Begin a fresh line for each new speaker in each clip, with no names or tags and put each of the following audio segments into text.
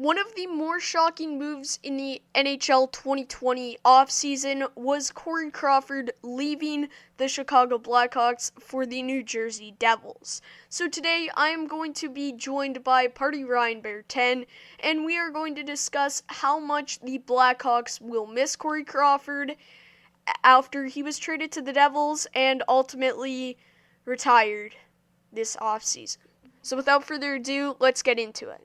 One of the more shocking moves in the NHL 2020 offseason was Corey Crawford leaving the Chicago Blackhawks for the New Jersey Devils. So today I am going to be joined by PartyRyanBear10, and we are going to discuss how much the Blackhawks will miss Corey Crawford after he was traded to the Devils and ultimately retired this offseason. So without further ado, let's get into it.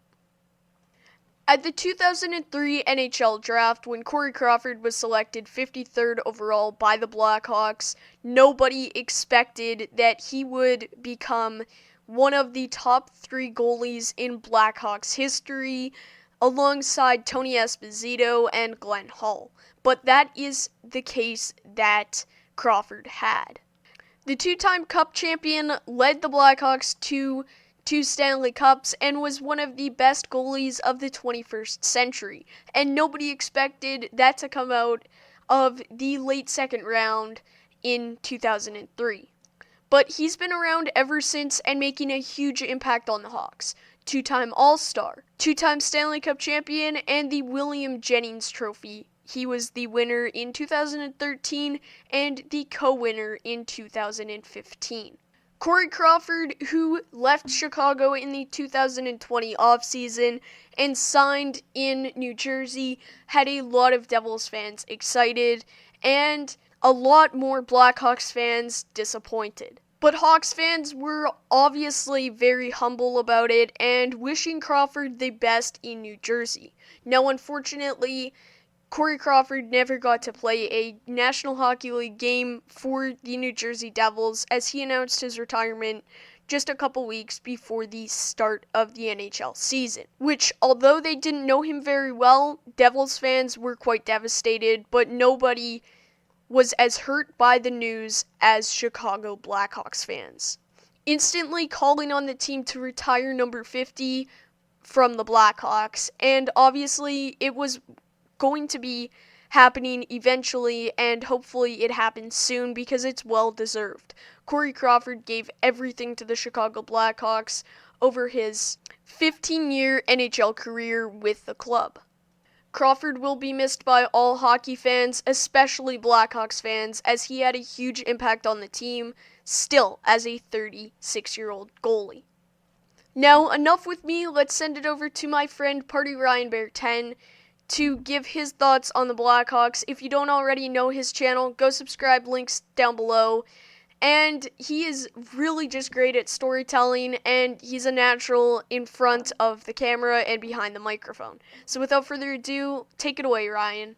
At the 2003 NHL Draft, when Corey Crawford was selected 53rd overall by the Blackhawks, nobody expected that he would become one of the top 3 goalies in Blackhawks history, alongside Tony Esposito and Glenn Hall. But that is the case that Crawford had. The 2-time Cup champion led the Blackhawks to 2 Stanley Cups and was one of the best goalies of the 21st century. And nobody expected that to come out of the late second round in 2003. But he's been around ever since and making a huge impact on the Hawks. 2-time All-Star, 2-time Stanley Cup champion, and the William Jennings Trophy. He was the winner in 2013 and the co-winner in 2015. Corey Crawford, who left Chicago in the 2020 offseason and signed in New Jersey, had a lot of Devils fans excited and a lot more Blackhawks fans disappointed. But Hawks fans were obviously very humble about it and wishing Crawford the best in New Jersey. Now, unfortunately, Corey Crawford never got to play a National Hockey League game for the New Jersey Devils as he announced his retirement just a couple weeks before the start of the NHL season, which, although they didn't know him very well, Devils fans were quite devastated, but nobody was as hurt by the news as Chicago Blackhawks fans. Instantly calling on the team to retire number 50 from the Blackhawks, and obviously it was going to be happening eventually, and hopefully it happens soon because it's well deserved. Corey Crawford gave everything to the Chicago Blackhawks over his 15-year NHL career with the club. Crawford will be missed by all hockey fans, especially Blackhawks fans, as he had a huge impact on the team, still as a 36-year-old goalie. Now, enough with me, let's send it over to my friend PartyRyanBear10 to give his thoughts on the Blackhawks. If you don't already know his channel, go subscribe, links down below. And he is really just great at storytelling, and he's a natural in front of the camera and behind the microphone. So without further ado, take it away, Ryan.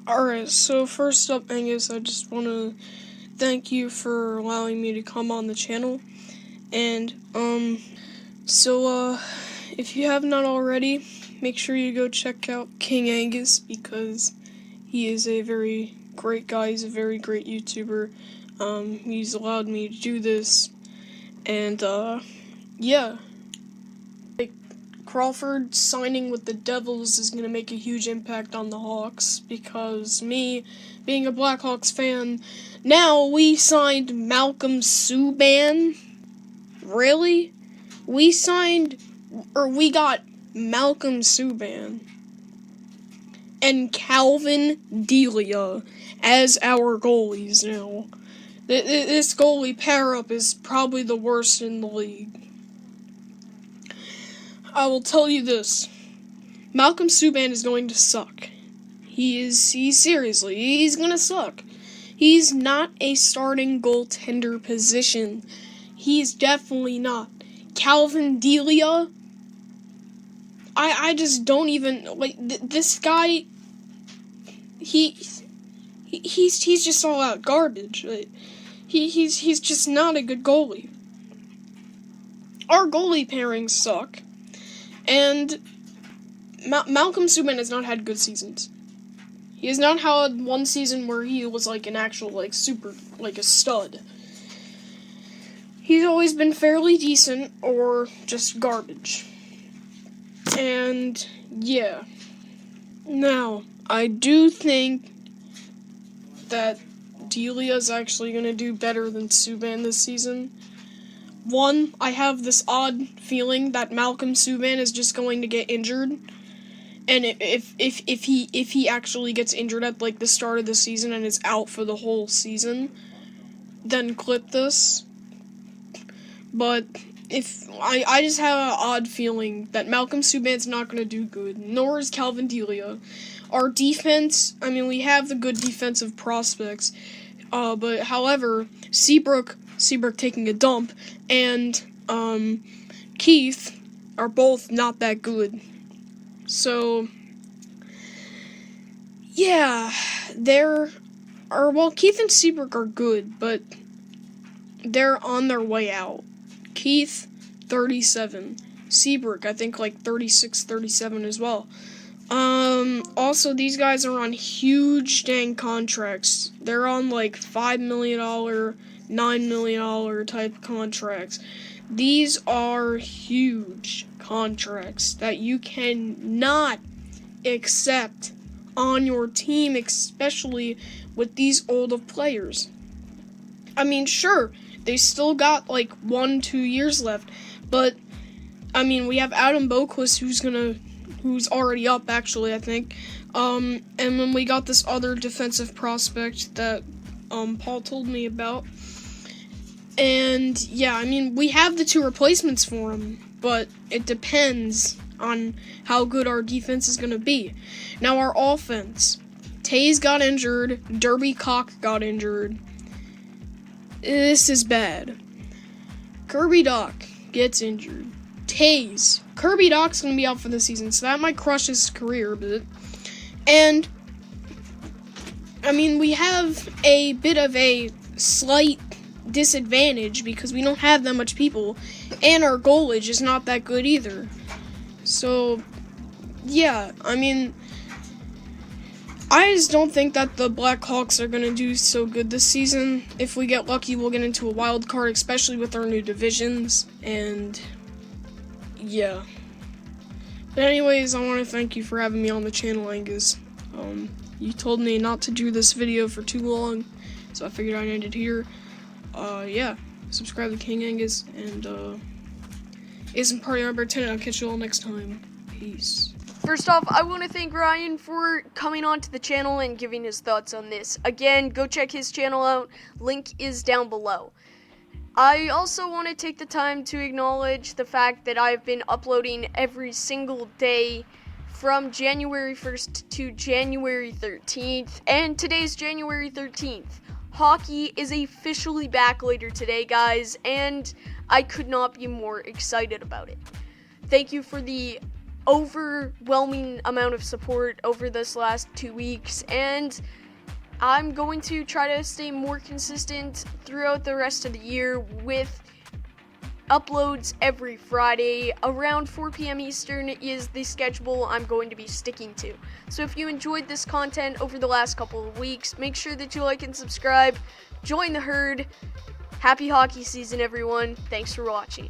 Alright, so first up, Angus, I just want to thank you for allowing me to come on the channel. And, if you have not already, make sure you go check out King Angus, because he is a very great guy. He's a very great YouTuber. He's allowed me to do this, and, yeah. Crawford signing with the Devils is going to make a huge impact on the Hawks, because me, being a Blackhawks fan, now we signed Malcolm Subban. Really? We got Malcolm Subban and Calvin Delia as our goalies now. This goalie pair-up is probably the worst in the league. I will tell you this. Malcolm Subban is going to suck. He's gonna suck. He's not a starting goaltender position. He's definitely not. Calvin Delia, I just don't even, this guy, he's just all out garbage. He's just not a good goalie. Our goalie pairings suck, and Malcolm Subban has not had good seasons. He has not had one season where he was an actual super a stud. He's always been fairly decent or just garbage. And yeah. Now, I do think that Delia's actually going to do better than Subban this season. One, I have this odd feeling that Malcolm Subban is just going to get injured. And if he actually gets injured at like the start of the season and is out for the whole season, then clip this. But if I just have an odd feeling that Malcolm Subban's not going to do good, nor is Calvin Delia. Our defense, I mean, we have the good defensive prospects, but however, Seabrook taking a dump, and Keith are both not that good. So, yeah, Keith and Seabrook are good, but they're on their way out. Keith, 37. Seabrook, I think, like 36, 37 as well. Also, these guys are on huge dang contracts. They're on, like, $5 million, $9 million type contracts. These are huge contracts that you cannot accept on your team, especially with these older players. I mean, sure, they still got like 1-2 years left, but I mean, we have Adam Boquist who's already up actually, I think. And then we got this other defensive prospect that Paul told me about. And yeah, I mean, we have the 2 replacements for him, but it depends on how good our defense is going to be. Now, our offense. Taze got injured. Derby Cock got injured. This is bad. Kirby Doc gets injured. Taze. Kirby Doc's going to be out for the season, so that might crush his career a bit. And, I mean, we have a bit of a slight disadvantage because we don't have that much people, and our goalage is not that good either. So, yeah, I mean, I just don't think that the Blackhawks are going to do so good this season. If we get lucky, we'll get into a wild card, especially with our new divisions, and yeah. But anyways, I want to thank you for having me on the channel, Angus. You told me not to do this video for too long, so I figured I'd end it here. Yeah, subscribe to King Angus, and isn't PartyRyanBear10. I'll catch you all next time. Peace.
First off, I want to thank Ryan for coming onto the channel and giving his thoughts on this. Again, go check his channel out. Link is down below. I also want to take the time to acknowledge the fact that I've been uploading every single day from January 1st to January 13th, and today's January 13th. Hockey is officially back later today, guys, and I could not be more excited about it. Thank you for the overwhelming amount of support over this last 2 weeks, and I'm going to try to stay more consistent throughout the rest of the year with uploads every Friday. Around 4 p.m. Eastern is the schedule I'm going to be sticking to. So if you enjoyed this content over the last couple of weeks, make sure that you like and subscribe. Join the herd. Happy hockey season, everyone. Thanks for watching.